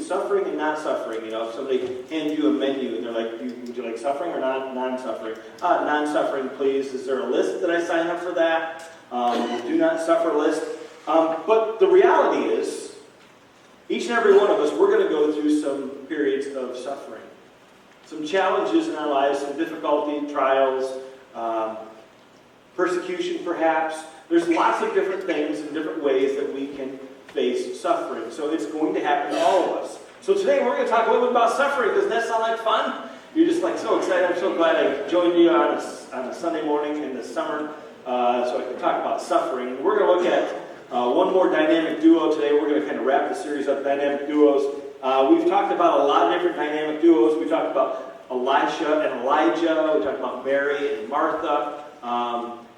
suffering and not suffering. If somebody hands you a menu and they're like, would you like suffering or non-suffering? Non-suffering, please. Is there a list that I sign up for that? Do not suffer list. But the reality is, each and every one of us, we're going to go through some periods of suffering. Some challenges in our lives, some difficulty, trials, persecution perhaps. There's lots of different things and different ways that we can face suffering. So it's going to happen to all of us. So today we're going to talk a little bit about suffering. Doesn't that sound like fun? You're just like so excited. I'm so glad I joined you on a Sunday morning in the summer so I can talk about suffering. We're going to look at one more dynamic duo today. We're going to kind of wrap the series up, dynamic duos. We've talked about a lot of different dynamic duos. We talked about Elisha and Elijah. We talked about Mary and Martha.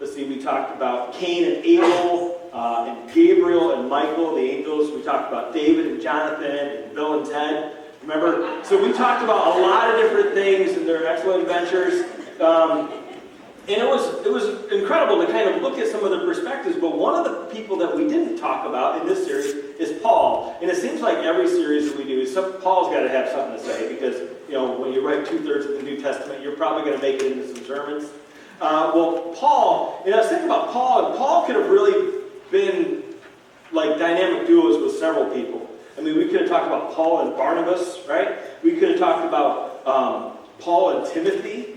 We talked about Cain and Abel, and Gabriel and Michael, the angels. We talked about David and Jonathan and Bill and Ted. Remember? So we talked about a lot of different things and their excellent adventures. And it was incredible to kind of look at some of the perspectives, but one of the people that we didn't talk about in this series is Paul. And it seems like every series that we do, Paul's got to have something to say, because when you write 2/3 of the New Testament, you're probably going to make it into some sermons. Paul, I was thinking about Paul, and Paul could have really been like dynamic duos with several people. I mean, we could have talked about Paul and Barnabas, right? We could have talked about Paul and Timothy.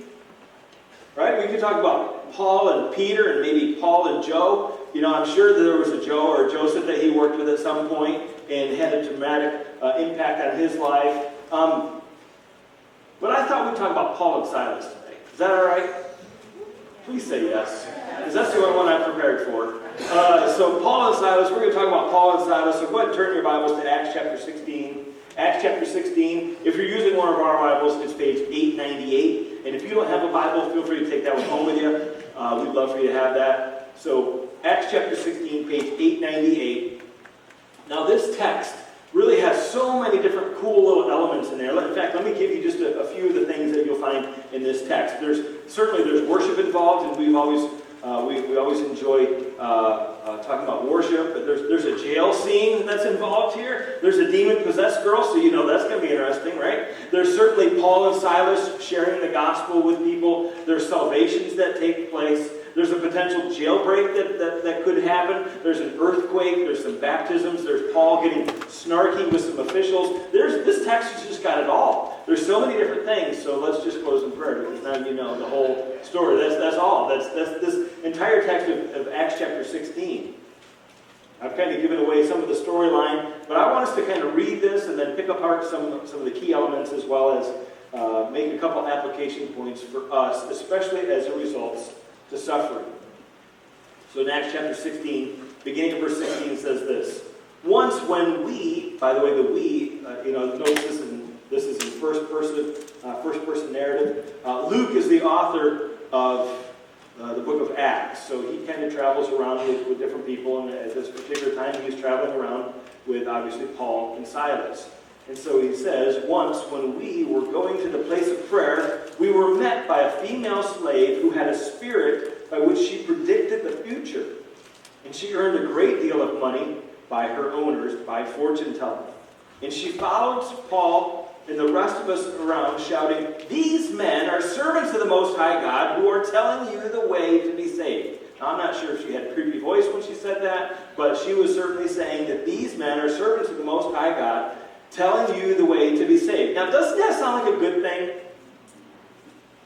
Right? We could talk about Paul and Peter and maybe Paul and Joe. I'm sure that there was a Joe or a Joseph that he worked with at some point and had a dramatic impact on his life. But I thought we'd talk about Paul and Silas today. Is that all right? Please say yes, because that's the only one I'm prepared for. So Paul and Silas, we're going to talk about Paul and Silas. So go ahead and turn your Bibles to Acts chapter 16. Acts chapter 16. If you're using one of our Bibles, it's page 898. And if you don't have a Bible, feel free to take that one home with you. We'd love for you to have that. So, Acts chapter 16, page 898. Now, this text really has so many different cool little elements in there. In fact, let me give you just a few of the things that you'll find in this text. There's worship involved, and we always enjoy talking about worship. But there's a jail scene that's involved here. There's a demon-possessed girl, so that's going to be interesting, right? There's certainly Paul and Silas sharing the gospel with people. There's salvations that take place. There's a potential jailbreak that could happen. There's an earthquake. There's some baptisms. There's Paul getting snarky with some officials. This text has just got it all. There's so many different things, so let's just close in prayer, because now you know the whole story. That's all. That's this entire text of Acts chapter 16. I've kind of given away some of the storyline, but I want us to kind of read this and then pick apart some of the key elements, as well as make a couple application points for us, especially as it results to suffering. So in Acts chapter 16, beginning of verse 16, says this: Once when we, by the way, the we, notice this is in first person narrative. Luke is the author of the book of Acts, so he kind of travels around with different people, and at this particular time he was traveling around with, obviously, Paul and Silas. And so he says, once when we were going to the place of prayer, we were met by a female slave who had a spirit by which she predicted the future. And she earned a great deal of money by her owners by fortune telling. And she followed Paul and the rest of us around, shouting, "These men are servants of the Most High God who are telling you the way to be saved." Now, I'm not sure if she had a creepy voice when she said that, but she was certainly saying that these men are servants of the Most High God, telling you the way to be saved. Now, doesn't that sound like a good thing?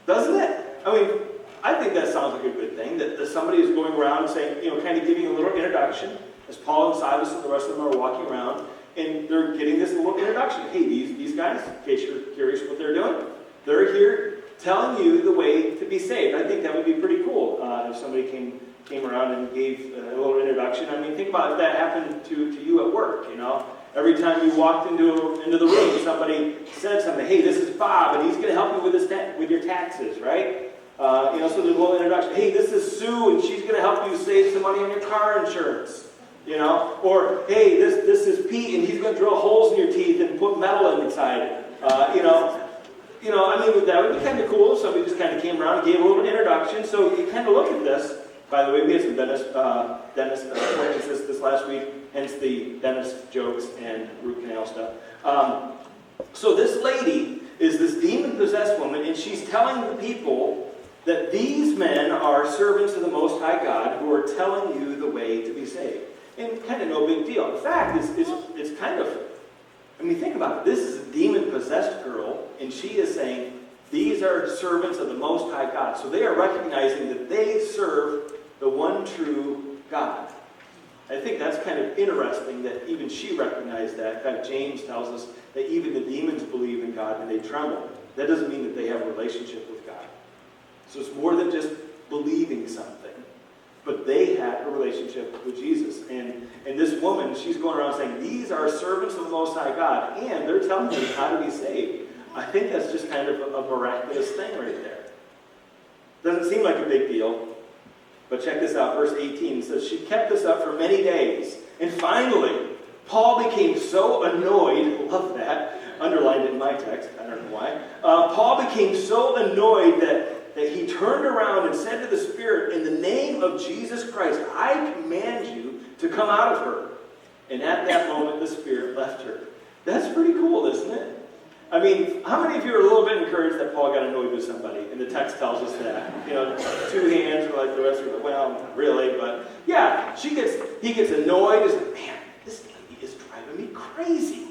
Doesn't it? I mean, I think that sounds like a good thing, that somebody is going around saying, kind of giving a little introduction, as Paul and Silas and the rest of them are walking around, and they're getting this little introduction. Hey, these guys, in case you're curious what they're doing, they're here telling you the way to be saved. I think that would be pretty cool if somebody came around and gave a little introduction. I mean, think about if that happened to you at work, Every time you walked into the room, somebody said something. Hey, this is Bob, and he's going to help you with your taxes, right? So there's a little introduction. Hey, this is Sue, and she's going to help you save some money on your car insurance. Or hey, this is Pete, and he's going to drill holes in your teeth and put metal inside. That would be kind of cool if somebody just kind of came around and gave a little introduction. So you kind of look at this, By the way, we had some dentist appointments this last week, hence the dentist jokes and root canal stuff. So this lady is this demon-possessed woman, and she's telling the people that these men are servants of the Most High God who are telling you the way to be saved. And kind of no big deal. In fact, it's kind of, I mean, think about it. This is a demon-possessed girl, and she is saying, these are servants of the Most High God. So they are recognizing that they serve the one true God. I think that's kind of interesting that even she recognized that. In fact, James tells us that even the demons believe in God and they tremble. That doesn't mean that they have a relationship with God. So it's more than just believing something. But they had a relationship with Jesus. And this woman, she's going around saying, these are servants of the Most High God, and they're telling you how to be saved. I think that's just kind of a miraculous thing right there. Doesn't seem like a big deal. But check this out, verse 18 says, she kept this up for many days. And finally, Paul became so annoyed, love that, underlined it in my text, I don't know why. Paul became so annoyed that he turned around and said to the Spirit, in the name of Jesus Christ, I command you to come out of her. And at that moment, the Spirit left her. That's pretty cool, isn't it? I mean, how many of you are a little bit encouraged that Paul got annoyed with somebody? And the text tells us that. You know, two hands, or like the rest of it. Well, not really, but yeah, he gets annoyed. He's like, man, this lady is driving me crazy.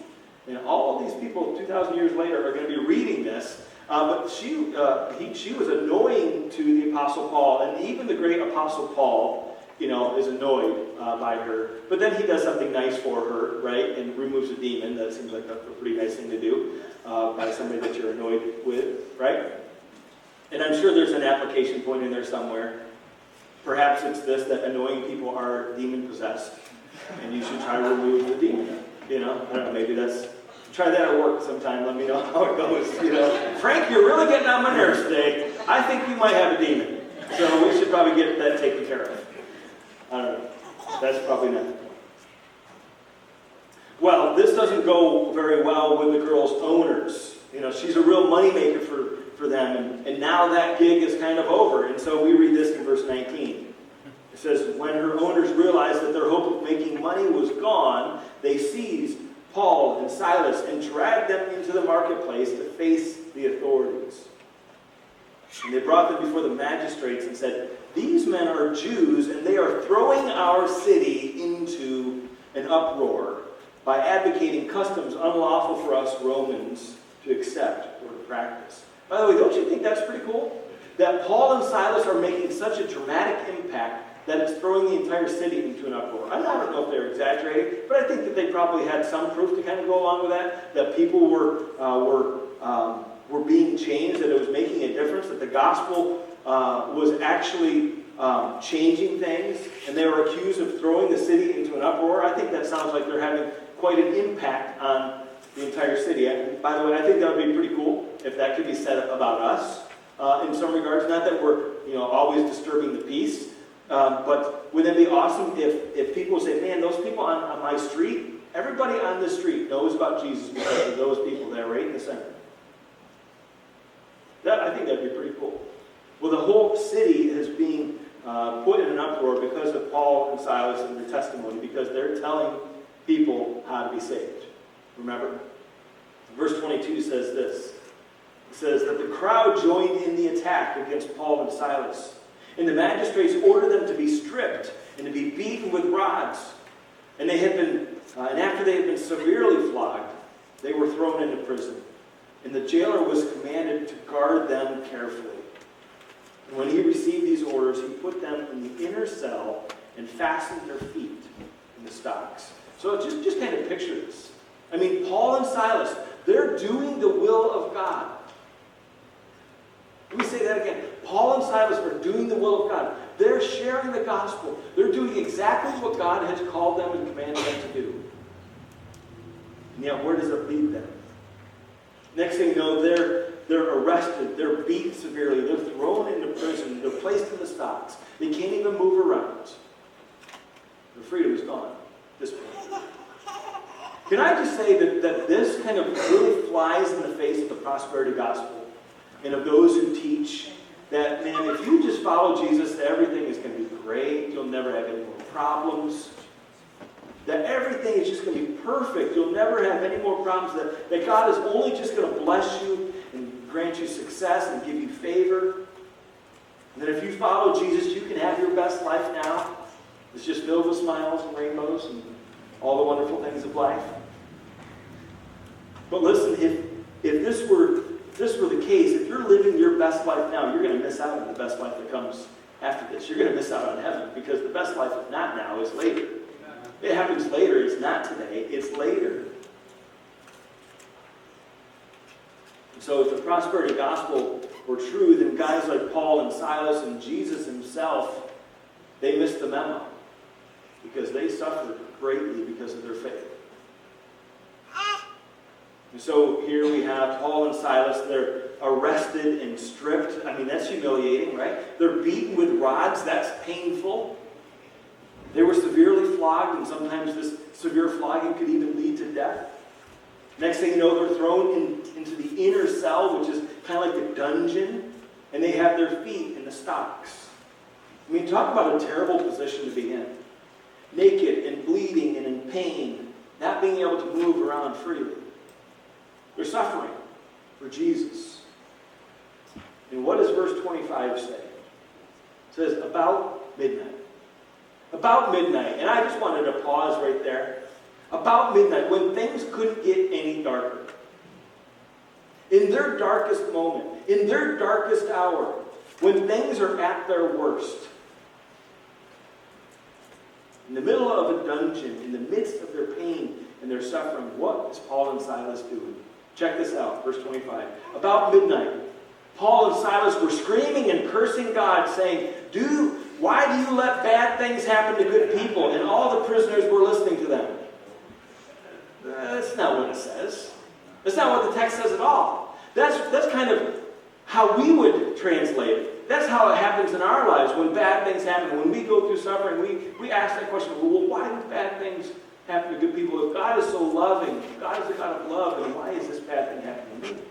And all of these people 2,000 years later are going to be reading this. But she was annoying to the Apostle Paul, and even the great Apostle Paul, you know, is annoyed by her. But then he does something nice for her, right, and removes a demon. That seems like a pretty nice thing to do by somebody that you're annoyed with, right? And I'm sure there's an application point in there somewhere. Perhaps it's this, that annoying people are demon-possessed, and you should try to remove the demon. You know, I don't know, maybe that's... Try that at work sometime. Let me know how it goes. You know, Frank, you're really getting on my nerves today. I think you might have a demon. So we should probably get that taken care of. I don't know. That's probably not. Well, this doesn't go very well with the girl's owners. You know, she's a real moneymaker for them. And now that gig is kind of over. And so we read this in verse 19. It says, when her owners realized that their hope of making money was gone, they seized Paul and Silas and dragged them into the marketplace to face the authorities. And they brought them before the magistrates and said, these men are Jews and they are throwing our city into an uproar by advocating customs unlawful for us Romans to accept or to practice. By the way, don't you think that's pretty cool? That Paul and Silas are making such a dramatic impact that it's throwing the entire city into an uproar. I don't know if they're exaggerating, but I think that they probably had some proof to kind of go along with that people were being changed, that it was making a difference, that the gospel was actually changing things, and they were accused of throwing the city into an uproar. I think that sounds like they're having quite an impact on the entire city. And by the way, I think that would be pretty cool if that could be said about us in some regards. Not that we're always disturbing the peace, but wouldn't it be awesome if people say, man, those people on my street, everybody on this street knows about Jesus because of those people there right in the center. I think that'd be pretty cool. Well, the whole city is being put in an uproar because of Paul and Silas and their testimony, because they're telling people how to be saved. Remember? Verse 22 says this. It says that the crowd joined in the attack against Paul and Silas. And the magistrates ordered them to be stripped and to be beaten with rods. And after they had been severely flogged, they were thrown into prison. And the jailer was commanded to guard them carefully. And when he received these orders, he put them in the inner cell and fastened their feet in the stocks. So just kind of picture this. I mean, Paul and Silas, they're doing the will of God. Let me say that again. Paul and Silas are doing the will of God. They're sharing the gospel. They're doing exactly what God has called them and commanded them to do. And yet, where does it lead them? Next thing you know, they're arrested. They're beaten severely. They're thrown into prison. They're placed in the stocks. They can't even move around. Their freedom is gone at this point. Can I just say that this kind of really flies in the face of the prosperity gospel and of those who teach that, man, if you just follow Jesus, everything is going to be great. You'll never have any more problems. That everything is just going to be perfect. You'll never have any more problems. That God is only just going to bless you and grant you success and give you favor. And that if you follow Jesus, you can have your best life now. It's just filled with smiles and rainbows and all the wonderful things of life. But listen, if this were the case, if you're living your best life now, you're going to miss out on the best life that comes after this. You're going to miss out on heaven because the best life is not now, it's later. It happens later. It's not today. It's later. And so if the prosperity gospel were true, then guys like Paul and Silas and Jesus himself, they missed the memo because they suffered greatly because of their faith. And so here we have Paul and Silas. They're arrested and stripped. I mean, that's humiliating, right? They're beaten with rods. That's painful. They were severely flogged, and sometimes this severe flogging could even lead to death. Next thing you know, they're thrown into the inner cell, which is kind of like the dungeon, and they have their feet in the stocks. I mean, talk about a terrible position to be in. Naked and bleeding and in pain, not being able to move around freely. They're suffering for Jesus. And what does verse 25 say? It says, about midnight. About midnight. And I just wanted to pause right there. About midnight, when things couldn't get any darker. In their darkest moment, in their darkest hour, when things are at their worst, in the middle of a dungeon, in the midst of their pain and their suffering, what is Paul and Silas doing? Check this out, verse 25. About midnight, Paul and Silas were screaming and cursing God, saying, why do you let bad things happen to good people? And all the prisoners were listening to them. That's not what it says. That's not what the text says at all. That's kind of how we would translate it. That's how it happens in our lives when bad things happen. When we go through suffering, we ask that question, well, why do bad things happen to good people? If God is so loving, if God is a God of love, then why is this bad thing happening to me?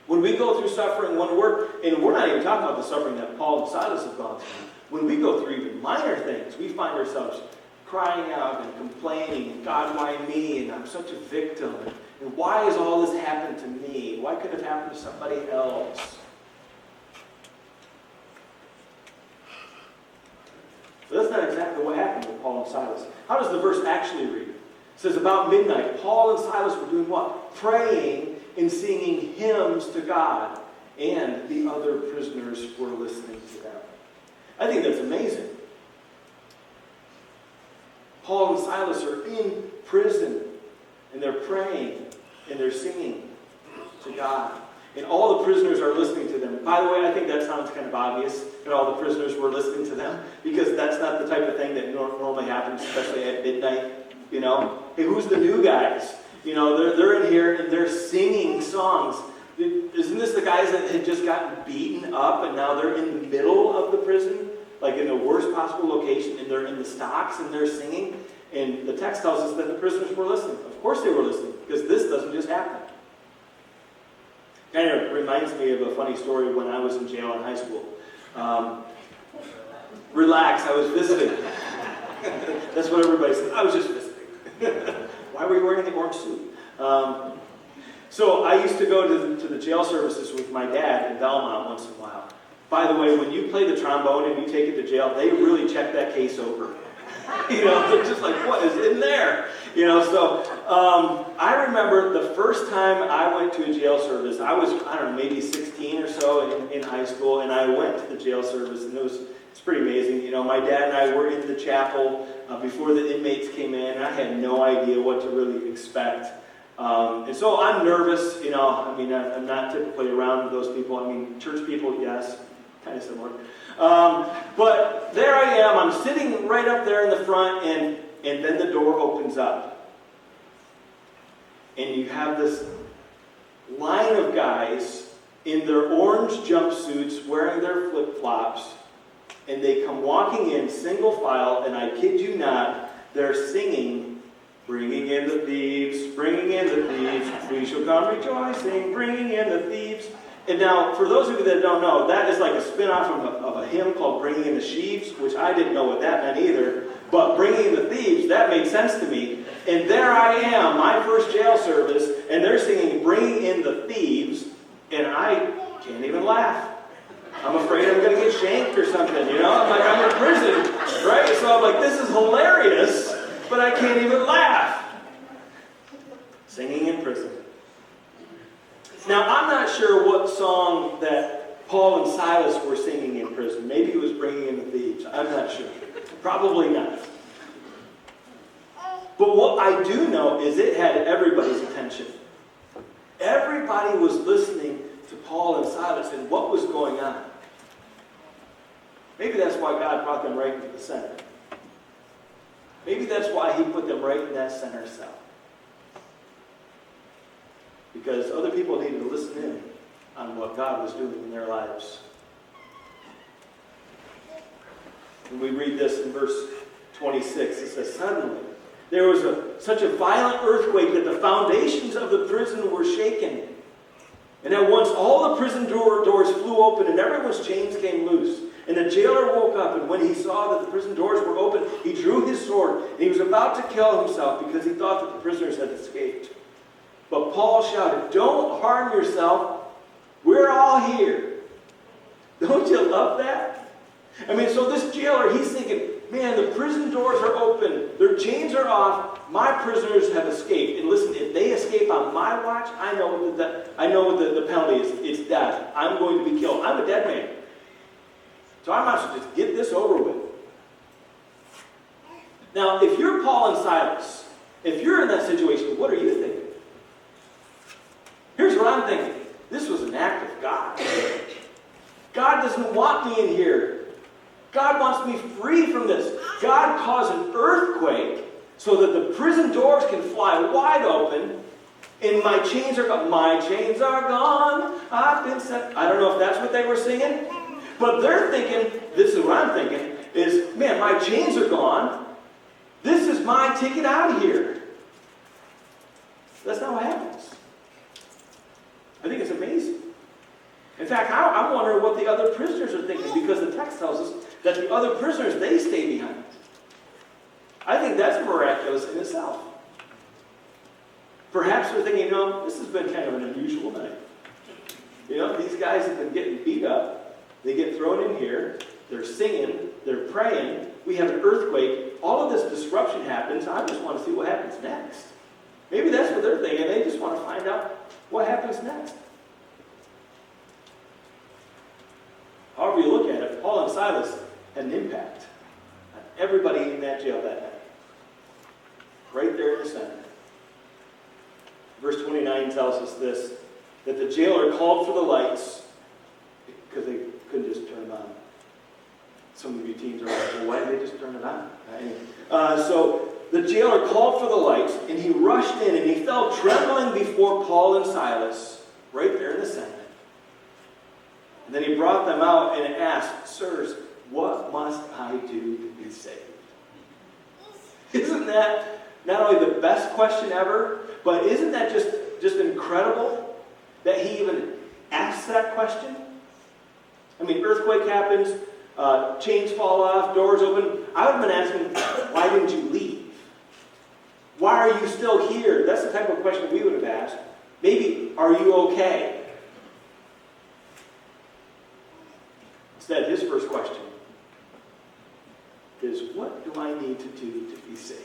When we go through suffering, we're not even talking about the suffering that Paul and Silas have gone through. When we go through even minor things, we find ourselves crying out and complaining, and God, why me? And I'm such a victim. And why has all this happened to me? Why couldn't it have happened to somebody else? But that's not exactly what happened with Paul and Silas. How does the verse actually read? It says, about midnight, Paul and Silas were doing what? Praying and singing hymns to God, and the other prisoners were listening to them. I think that's amazing. Paul and Silas are in prison, and they're praying, and they're singing to God. And all the prisoners are listening to them. By the way, I think that sounds kind of obvious that all the prisoners were listening to them, because that's not the type of thing that normally happens, especially at midnight. You know, hey, who's the new guys? You know, they're in here and they're singing songs. Isn't this the guys that had just gotten beaten up and now they're in the middle of the prison, like in the worst possible location, and they're in the stocks and they're singing? And the text tells us that the prisoners were listening. Of course they were listening, because this doesn't just happen. Kind of reminds me of a funny story when I was in jail in high school. Relax, I was visiting. That's what everybody said. I was just visiting. Why were you wearing the orange suit? So I used to go to the jail services with my dad in Belmont once in a while. By the way, when you play the trombone and you take it to jail, they really check that case over. You know, they're just like, what is in there? You know, so I remember the first time I went to a jail service, I was, I don't know, maybe 16 or so in high school, and I went to the jail service, and it's pretty amazing. You know, my dad and I were in the chapel before the inmates came in, and I had no idea what to really expect. And so I'm nervous, you know, I mean, I'm not typically around those people. I mean, church people, yes, kind of similar. But there I am, I'm sitting right up there in the front, and then the door opens up. And you have this line of guys in their orange jumpsuits, wearing their flip-flops, and they come walking in single file, and I kid you not, they're singing, bringing in the thieves, we shall come rejoicing, bringing in the thieves. And now, for those of you that don't know, that is like a spin-off of a hymn called Bringing in the Sheaves, which I didn't know what that meant either. But Bringing in the Thieves, that made sense to me. And there I am, my first jail service, and they're singing Bringing in the Thieves, and I can't even laugh. I'm afraid I'm going to get shanked or something, you know? I'm like, I'm in prison, right? So I'm like, this is hilarious, but I can't even laugh. Singing in prison. Now, I'm not sure what song that Paul and Silas were singing in prison. Maybe it was Bringing in the Thieves. I'm not sure. Probably not. But what I do know is it had everybody's attention. Everybody was listening to Paul and Silas and what was going on. Maybe that's why God brought them right into the center. Maybe that's why he put them right in that center cell. Because other people needed to listen in on what God was doing in their lives. When we read this in verse 26, it says, suddenly there was such a violent earthquake that the foundations of the prison were shaken. And at once all the prison doors flew open and everyone's chains came loose. And the jailer woke up, and when he saw that the prison doors were open, he drew his sword, and he was about to kill himself because he thought that the prisoners had escaped. But Paul shouted, "Don't harm yourself. We're all here." Don't you love that? I mean, so this jailer, he's thinking, man, the prison doors are open. Their chains are off. My prisoners have escaped. And listen, if they escape on my watch, I know what the penalty is. It's death. I'm going to be killed. I'm a dead man. So I might as well just get this over with. Now, if you're Paul and Silas, if you're in that situation, what are you thinking? Here's what I'm thinking. This was an act of God. God doesn't want me in here. God wants me free from this. God caused an earthquake so that the prison doors can fly wide open, and my chains are gone. My chains are gone. I've been set. I don't know if that's what they were singing, but they're thinking, this is what I'm thinking, is, man, my chains are gone. This is my ticket out of here. That's not what happens. I think it's amazing. In fact, I'm wondering what the other prisoners are thinking, because the text tells us that the other prisoners, they stay behind. I think that's miraculous in itself. Perhaps they're thinking, this has been kind of an unusual night. These guys have been getting beat up. They get thrown in here. They're singing. They're praying. We have an earthquake. All of this disruption happens. I just want to see what happens next. Maybe that's what they're thinking. They just want to find out what happens next. However you look at it, Paul and Silas had an impact on everybody in that jail that night. Right there in the center. Verse 29 tells us this, that the jailer called for the lights because they couldn't just turn them on. Some of you teens are like, well, why did they just turn it on? So the jailer called for the lights, and he rushed in, and he fell trembling before Paul and Silas, right there in the center. And then he brought them out and asked, "Sirs, what must I do to be saved?" Isn't that not only the best question ever, but isn't that just incredible that he even asked that question? I mean, earthquake happens, chains fall off, doors open. I would have been asking, why didn't you leave? Why are you still here? That's the type of question we would have asked. Maybe, are you okay? Instead, his first question is, what do I need to do to be saved?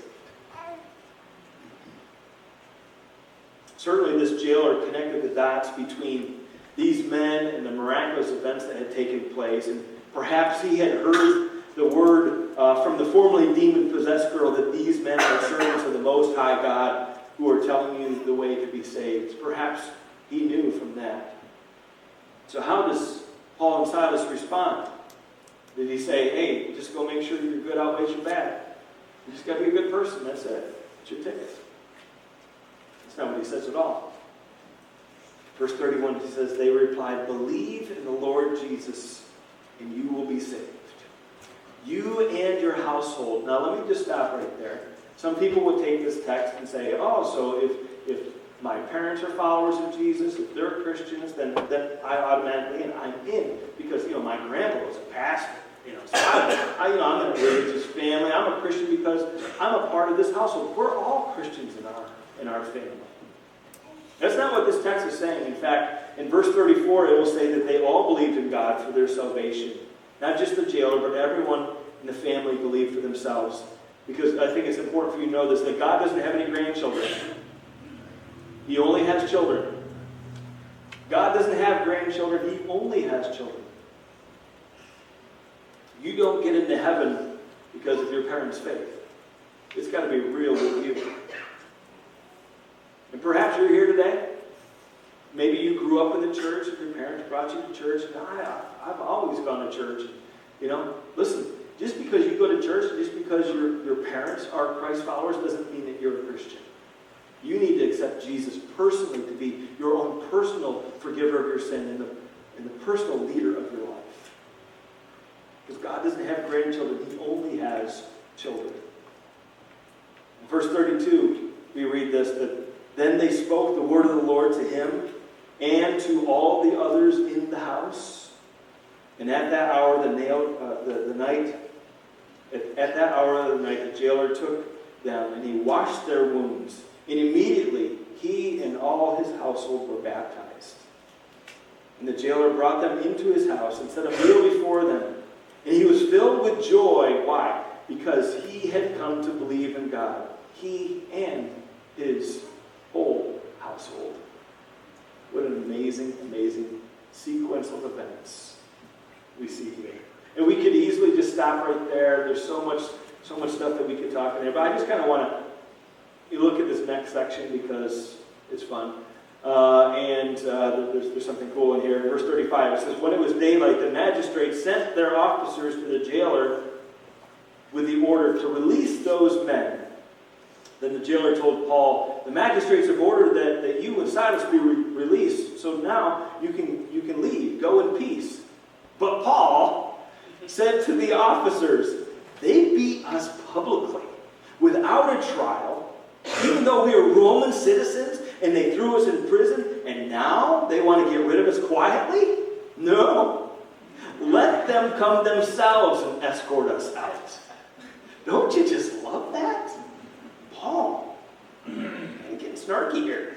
Certainly this jailer connected the dots between these men and the miraculous events that had taken place. And perhaps he had heard the word from the formerly demon-possessed girl that these men are servants of the Most High God who are telling you the way to be saved. Perhaps he knew from that. So how does Paul and Silas respond? Did he say, hey, just go make sure your good outweighs your bad? You just got to be a good person, that's it. It's your ticket. That's not what he says at all. Verse 31, he says, they replied, believe in the Lord Jesus, and you will be saved. You and your household. Now let me just stop right there. Some people would take this text and say, oh, so if my parents are followers of Jesus, if they're Christians, then I automatically, and I'm in. Because, my grandpa was a pastor. So I'm in a religious family. I'm a Christian because I'm a part of this household. We're all Christians in our family. That's not what this text is saying. In fact, in verse 34, it will say that they all believed in God for their salvation. Not just the jailer, but everyone in the family believed for themselves. Because I think it's important for you to know this, that God doesn't have any grandchildren. He only has children. God doesn't have grandchildren. He only has children. You don't get into heaven because of your parents' faith. It's got to be real with you. And perhaps you're here today. Maybe you grew up in the church and your parents brought you to church. And I've always gone to church. Listen, just because you go to church, just because your parents are Christ followers, doesn't mean that you're a Christian. You need to accept Jesus personally to be your own personal forgiver of your sin and the personal leader of your life. Because God doesn't have grandchildren. He only has children. In verse 32, we read this, that then they spoke the word of the Lord to him and to all the others in the house. And at that hour of the night, the jailer took them and he washed their wounds. And immediately he and all his household were baptized. And the jailer brought them into his house and set a meal before them. And he was filled with joy. Why? Because he had come to believe in God. He and his whole household. What an amazing, amazing sequence of events we see here. And we could easily just stop right there. There's so much stuff that we could talk in there. But I just kind of want to look at this next section because it's fun. There's something cool in here. In verse 35, it says, when it was daylight, the magistrates sent their officers to the jailer with the order to release those men. Then the jailer told Paul, the magistrates have ordered that you and Silas be released, so now you can leave, go in peace. But Paul said to the officers, they beat us publicly, without a trial, even though we are Roman citizens, and they threw us in prison, and now they want to get rid of us quietly? No. Let them come themselves and escort us out. Don't you just love that? Paul, I'm getting snarky here.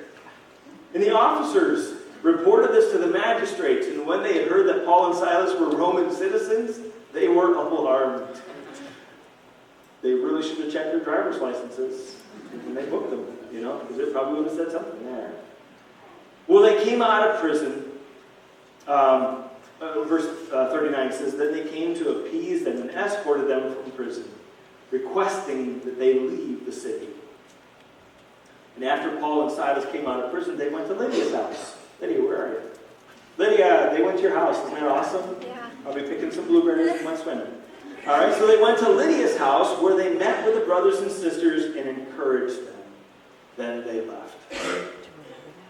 And the officers reported this to the magistrates, and when they had heard that Paul and Silas were Roman citizens, they were alarmed. They really should have checked their driver's licenses when they booked them, because it probably would have said something there. Well, they came out of prison. Verse 39 says that they came to appease them and escorted them from prison, requesting that they leave the city. And after Paul and Silas came out of prison, they went to Lydia's house. Lydia, where are you? Lydia, they went to your house. Isn't that awesome? Yeah. I'll be picking some blueberries and went swimming. All right, so they went to Lydia's house where they met with the brothers and sisters and encouraged them. Then they left.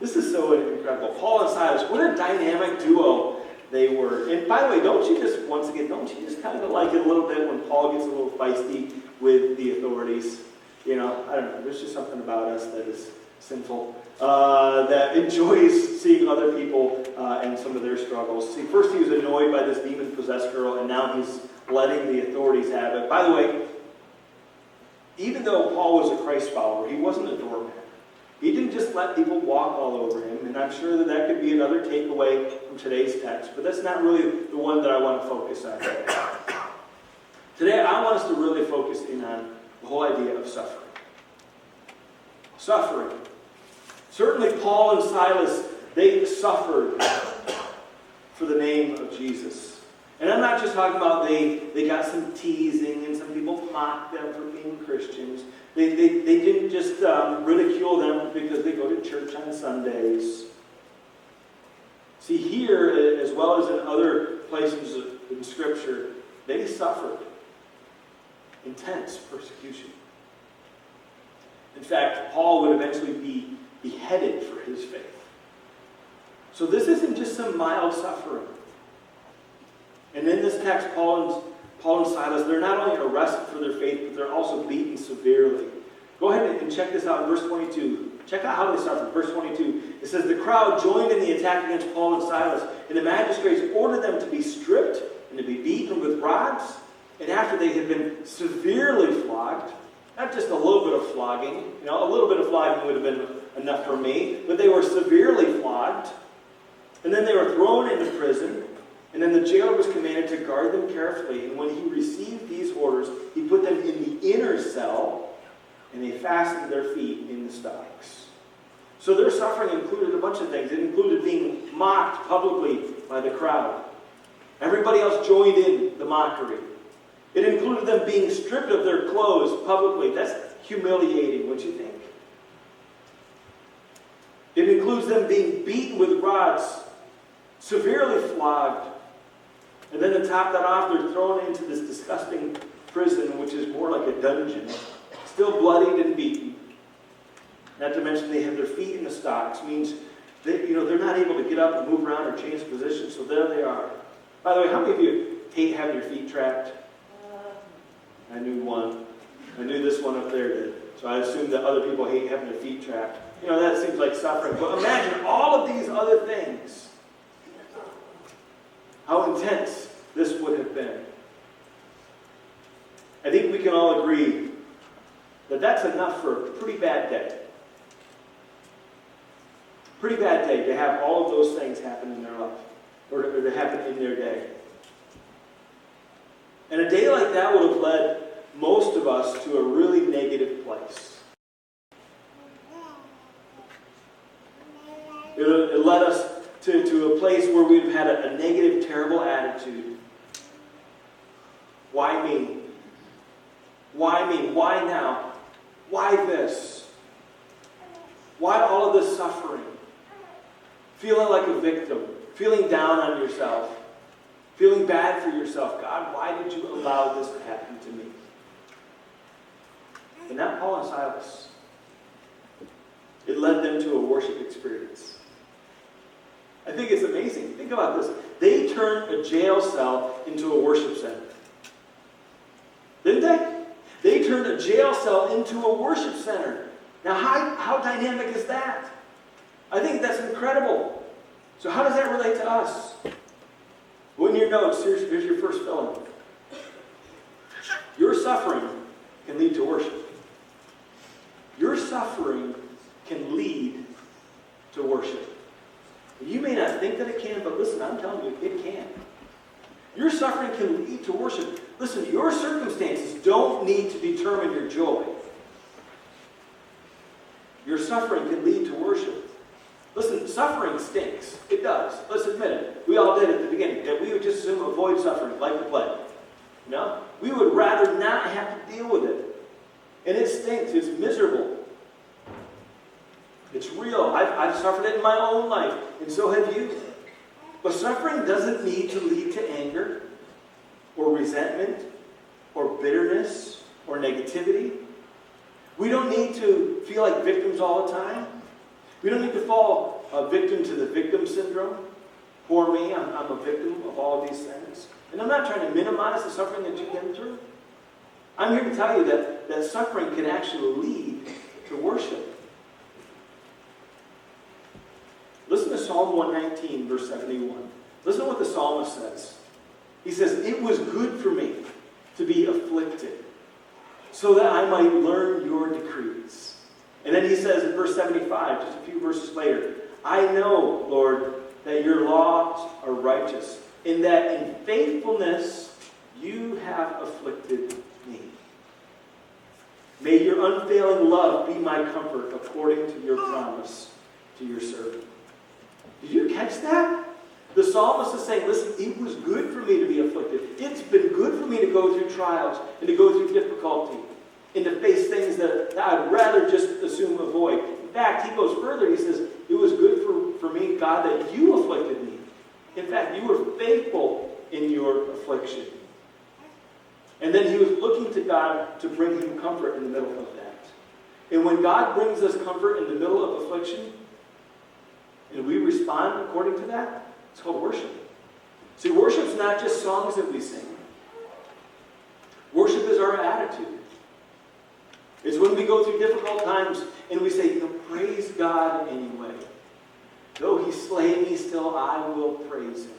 This is so incredible. Paul and Silas, what a dynamic duo they were. And by the way, don't you just kind of like it a little bit when Paul gets a little feisty with the authorities? I don't know. There's just something about us that is sinful, that enjoys seeing other people and some of their struggles. See, first he was annoyed by this demon-possessed girl, and now he's letting the authorities have it. By the way, even though Paul was a Christ follower, he wasn't a doormat. He didn't just let people walk all over him, and I'm sure that could be another takeaway from today's text, but that's not really the one that I want to focus on today. Today, I want us to really focus in on the whole idea of suffering. Suffering. Certainly, Paul and Silas, they suffered for the name of Jesus. And I'm not just talking about they got some teasing and some people mocked them for being Christians. They didn't just ridicule them because they go to church on Sundays. See, here, as well as in other places in Scripture, they suffered intense persecution. In fact, Paul would eventually be beheaded for his faith. So this isn't just some mild suffering. And in this text, Paul and Silas, they're not only arrested for their faith, but they're also beaten severely. Go ahead and check this out in verse 22. Check out how they suffered. Verse 22, it says, the crowd joined in the attack against Paul and Silas, and the magistrates ordered them to be stripped and to be beaten with rods. And after they had been severely flogged, not just a little bit of flogging, a little bit of flogging would have been enough for me, but they were severely flogged. And then they were thrown into prison, and then the jailer was commanded to guard them carefully. And when he received these orders, he put them in the inner cell, and they fastened their feet in the stocks. So their suffering included a bunch of things. It included being mocked publicly by the crowd. Everybody else joined in the mockery. It included them being stripped of their clothes publicly. That's humiliating, wouldn't you think? It includes them being beaten with rods, severely flogged, and then to top that off, they're thrown into this disgusting prison, which is more like a dungeon, still bloodied and beaten. Not to mention they have their feet in the stocks, means that they're not able to get up and move around or change position, so there they are. By the way, how many of you hate having your feet trapped? I knew one. I knew this one up there did. So I assume that other people hate having their feet trapped. That seems like suffering. But imagine all of these other things. How intense this would have been. I think we can all agree that that's enough for a pretty bad day. Pretty bad day to have all of those things happen in their life, or to happen in their day. And a day like that would have led most of us to a really negative place. It led us to a place where we've had a negative, terrible attitude. Why me? Why me? Why now? Why this? Why all of this suffering? Feeling like a victim. Feeling down on yourself. Feeling bad for yourself. God, why did you allow this to happen to me? But not Paul and Silas. It led them to a worship experience. I think it's amazing. Think about this. They turned a jail cell into a worship center. Didn't they? They turned a jail cell into a worship center. Now, how dynamic is that? I think that's incredible. So how does that relate to us? Well, in your notes, here's your first fill-in. Your suffering can lead to worship. Your suffering can lead to worship. You may not think that it can, but listen, I'm telling you, it can. Your suffering can lead to worship. Listen, your circumstances don't need to determine your joy. Your suffering can lead to worship. Listen, suffering stinks. It does. Let's admit it. We all did at the beginning. That we would just assume avoid suffering like the plague. We would rather not have to deal with it. And it stinks. It's miserable. It's real. I've suffered it in my own life, and so have you. But suffering doesn't need to lead to anger, or resentment, or bitterness, or negativity. We don't need to feel like victims all the time. We don't need to fall a victim to the victim syndrome. Poor me, I'm a victim of all of these things. And I'm not trying to minimize the suffering that you've been through. I'm here to tell you that suffering can actually lead to worship. Listen to Psalm 119, verse 71. Listen to what the psalmist says. He says, "It was good for me to be afflicted, so that I might learn your decrees." And then he says in verse 75, just a few verses later, "I know, Lord, that your laws are righteous, and that in faithfulness you have afflicted me. May your unfailing love be my comfort according to your promise to your servant." Did you catch that? The psalmist is saying, listen, it was good for me to be afflicted. It's been good for me to go through trials and to go through difficulty and to face things that I'd rather just assume avoid. In fact, he goes further. He says, it was good for me, God, that you afflicted me. In fact, you were faithful in your affliction. And then he was looking to God to bring him comfort in the middle of that. And when God brings us comfort in the middle of affliction, and we respond according to that, it's called worship. See, worship's not just songs that we sing. Worship is our attitude. It's when we go through difficult times and we say, praise God anyway. Though he slay me, still I will praise him.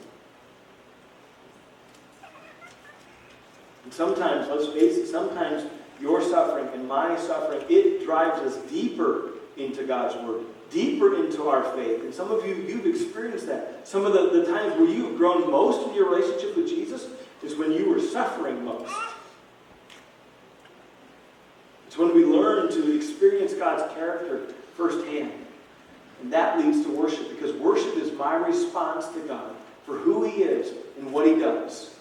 And sometimes, let's face it, sometimes your suffering and my suffering, it drives us deeper into God's Word, deeper into our faith. And some of you, you've experienced that. Some of the times where you've grown most in your relationship with Jesus is when you were suffering most. It's when we learn to experience God's character firsthand. And that leads to worship, because worship is my response to God for who he is and what he does.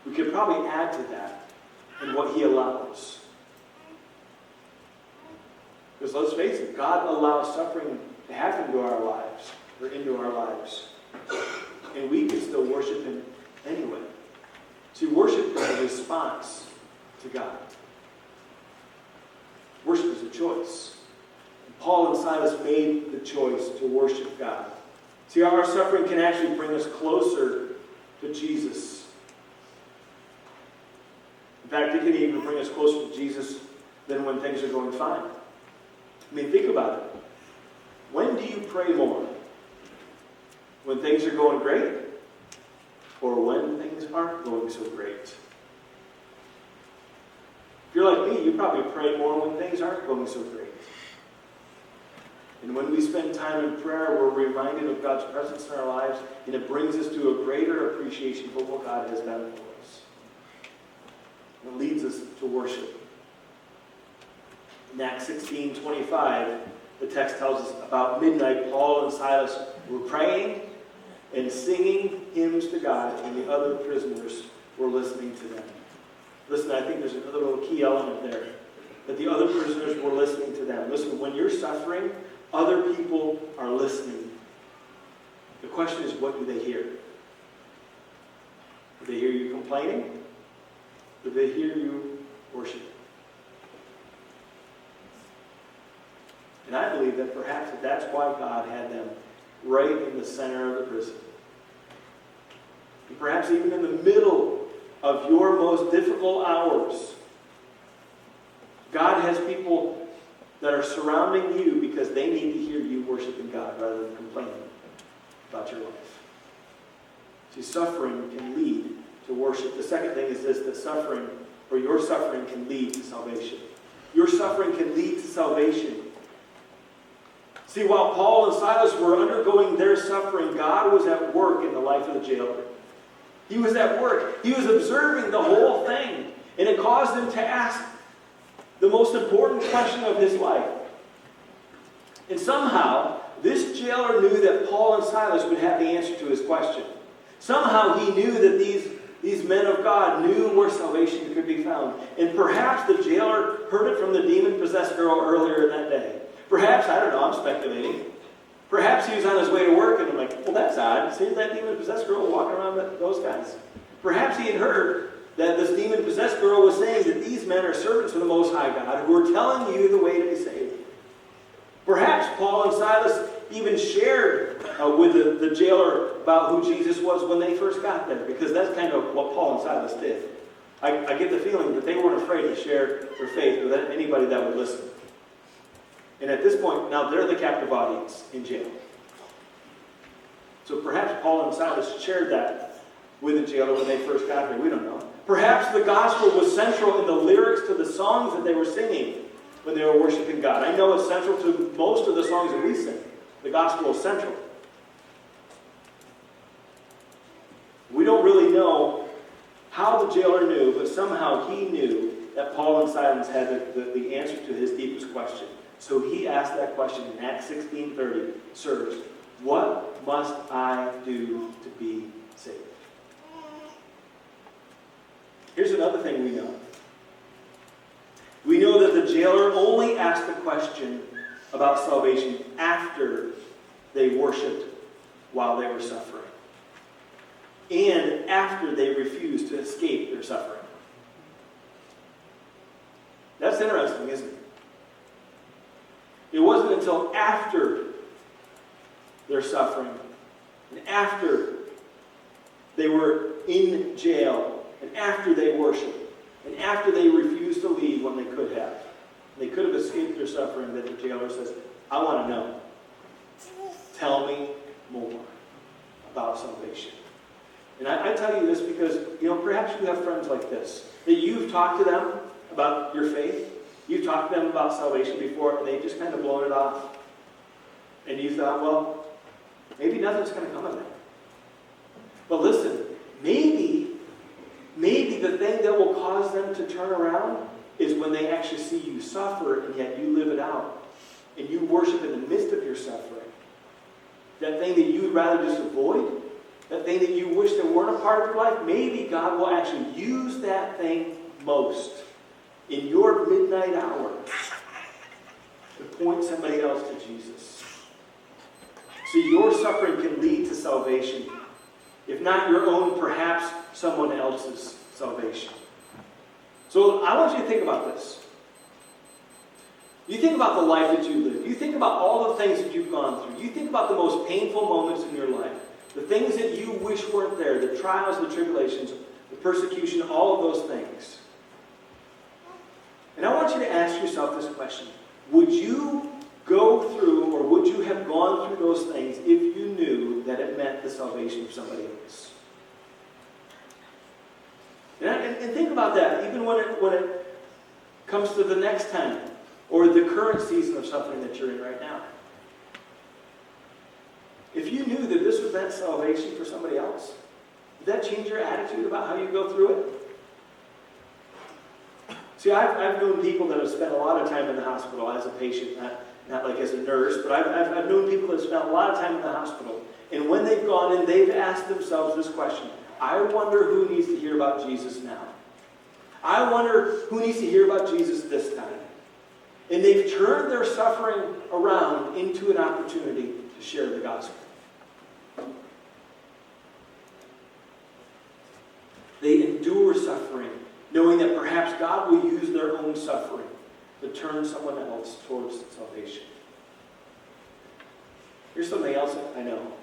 We could probably add to that and what he allows. Because let's face it, God allows suffering to happen to our lives, or into our lives. And we can still worship him anyway. See, worship is a response to God. Worship is a choice. And Paul and Silas made the choice to worship God. See, our suffering can actually bring us closer to Jesus. In fact, it can even bring us closer to Jesus than when things are going fine. I mean, think about it. When do you pray more? When things are going great? Or when things aren't going so great? If you're like me, you probably pray more when things aren't going so great. And when we spend time in prayer, we're reminded of God's presence in our lives, and it brings us to a greater appreciation for what God has done for us. It leads us to worship. In Acts 16:25, the text tells us about midnight, Paul and Silas were praying and singing hymns to God, and the other prisoners were listening to them. Listen, I think there's another little key element there, that the other prisoners were listening to them. Listen, when you're suffering, other people are listening. The question is, what do they hear? Do they hear you complaining? Do they hear you worshiping? And I believe that perhaps that's why God had them right in the center of the prison. And perhaps even in the middle of your most difficult hours, God has people that are surrounding you because they need to hear you worshiping God rather than complaining about your life. See, suffering can lead to worship. The second thing is this, that suffering, or your suffering, can lead to salvation. Your suffering can lead to salvation. See, while Paul and Silas were undergoing their suffering, God was at work in the life of the jailer. He was at work. He was observing the whole thing. And it caused him to ask the most important question of his life. And somehow, this jailer knew that Paul and Silas would have the answer to his question. Somehow he knew that these men of God knew where salvation could be found. And perhaps the jailer heard it from the demon-possessed girl earlier in that day. Perhaps, I don't know, I'm speculating. Perhaps he was on his way to work and I'm like, well, that's odd. See that demon-possessed girl walking around with those guys? Perhaps he had heard that this demon-possessed girl was saying that these men are servants of the Most High God who are telling you the way to be saved. Perhaps Paul and Silas even shared with the jailer about who Jesus was when they first got there, because that's kind of what Paul and Silas did. I get the feeling that they weren't afraid to share their faith with anybody that would listen. And at this point, now they're the captive audience in jail. So perhaps Paul and Silas shared that with the jailer when they first got there. We don't know. Perhaps the gospel was central in the lyrics to the songs that they were singing when they were worshiping God. I know it's central to most of the songs that we sing. The gospel is central. We don't really know how the jailer knew, but somehow he knew that Paul and Silas had the answer to his deepest question. So he asked that question in Acts 16:30. Sirs, what must I do to be saved? Here's another thing we know. We know that the jailer only asked the question about salvation after they worshipped while they were suffering. And after they refused to escape their suffering. That's interesting, isn't it? It wasn't until after their suffering, and after they were in jail, and after they worshiped, And after they refused to leave when they could have escaped their suffering, that the jailer says, I want to know. Tell me more about salvation. And I tell you this because, perhaps you have friends like this, that you've talked to them about your faith. You've talked to them about salvation before, and they just kind of blown it off. And you thought, well, maybe nothing's going to come of that. But listen, maybe the thing that will cause them to turn around is when they actually see you suffer, and yet you live it out. And you worship in the midst of your suffering. That thing that you would rather just avoid, that thing that you wish that weren't a part of your life, maybe God will actually use that thing most in your midnight hour to point somebody else to Jesus. See, your suffering can lead to salvation. If not your own, perhaps someone else's salvation. So I want you to think about this. You think about the life that you live. You think about all the things that you've gone through. You think about the most painful moments in your life. The things that you wish weren't there. The trials, the tribulations, the persecution, all of those things. And I want you to ask yourself this question. Would you go through, or would you have gone through those things if you knew that it meant the salvation of somebody else? And think about that, even when it comes to the next time, or the current season of suffering that you're in right now. If you knew that this would meant salvation for somebody else, would that change your attitude about how you go through it? See, I've known people that have spent a lot of time in the hospital as a patient, not like as a nurse, but I've known people that have spent a lot of time in the hospital. And when they've gone in, they've asked themselves this question. I wonder who needs to hear about Jesus now. I wonder who needs to hear about Jesus this time. And they've turned their suffering around into an opportunity to share the gospel. They endure suffering, knowing that perhaps God will use their own suffering to turn someone else towards salvation. Here's something else I know.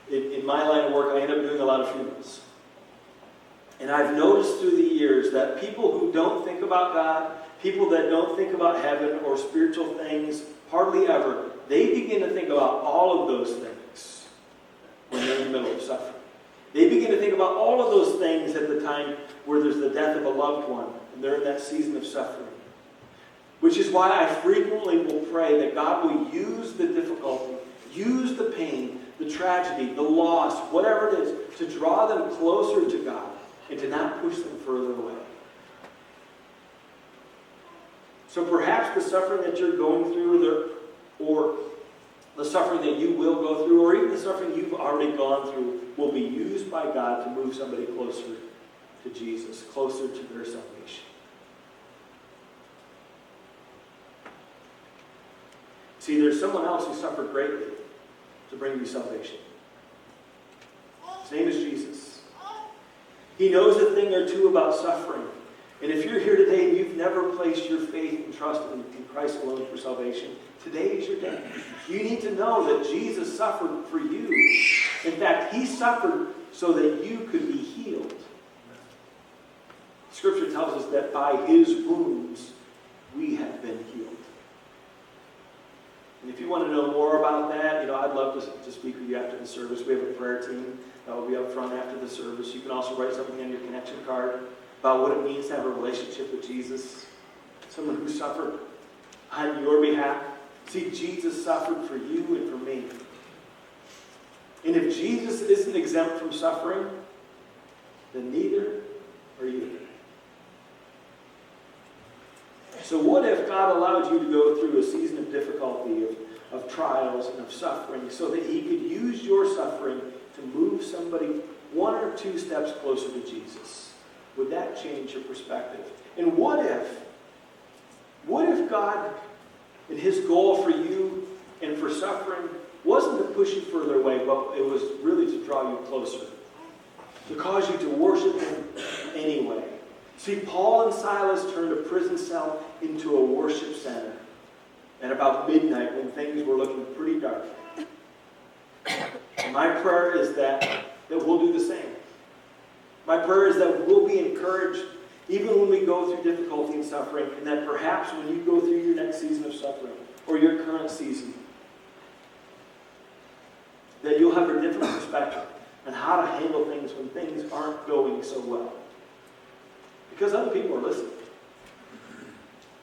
In my line of work, I end up doing a lot of funerals. And I've noticed through the years that people who don't think about God, people that don't think about heaven or spiritual things, hardly ever, they begin to think about all of those things when they're in the middle of suffering. They begin to think about all of those things at the time where there's the death of a loved one, and they're in that season of suffering. Which is why I frequently will pray that God will use the difficulty, use the pain, the tragedy, the loss, whatever it is, to draw them closer to God and to not push them further away. So perhaps the suffering that you're going through, or the suffering that you will go through, or even the suffering you've already gone through, will be used by God to move somebody closer to Jesus, closer to their salvation. See, there's someone else who suffered greatly to bring you salvation. His name is Jesus. He knows a thing or two about suffering. And if you're here today and you've never placed your faith and trust in Christ alone for salvation, today is your day. You need to know that Jesus suffered for you. In fact, he suffered so that you could be healed. Scripture tells us that by his wounds we have been healed. And if you want to know more about that, I'd love to speak with you after the service. We have a prayer team that will be up front after the service. You can also write something on your connection card about what it means to have a relationship with Jesus. Someone who suffered on your behalf. See, Jesus suffered for you and for me. And if Jesus isn't exempt from suffering, then neither are you. So what if God allowed you to go through a season of difficulty, of trials and of suffering, so that he could use your suffering to move somebody one or two steps closer to Jesus? Would that change your perspective? And what if God, and his goal for you and for suffering, wasn't to push you further away, but it was really to draw you closer, to cause you to worship him anyway? See, Paul and Silas turned a prison cell into a worship center at about midnight when things were looking pretty dark. And my prayer is that we'll do the same. My prayer is that we'll be encouraged even when we go through difficulty and suffering, and that perhaps when you go through your next season of suffering or your current season, that you'll have a different perspective on how to handle things when things aren't going so well. Because other people are listening.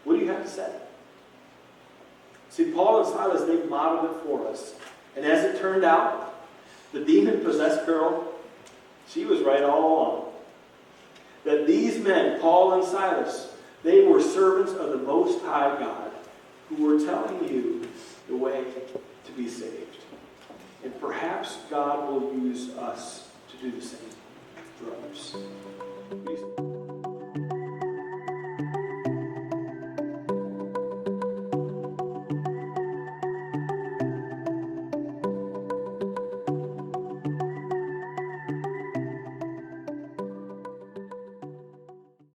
What do you have to say? See, Paul and Silas, they modeled it for us. And as it turned out, the demon-possessed girl, she was right all along. That these men, Paul and Silas, they were servants of the Most High God who were telling you the way to be saved. And perhaps God will use us to do the same for others.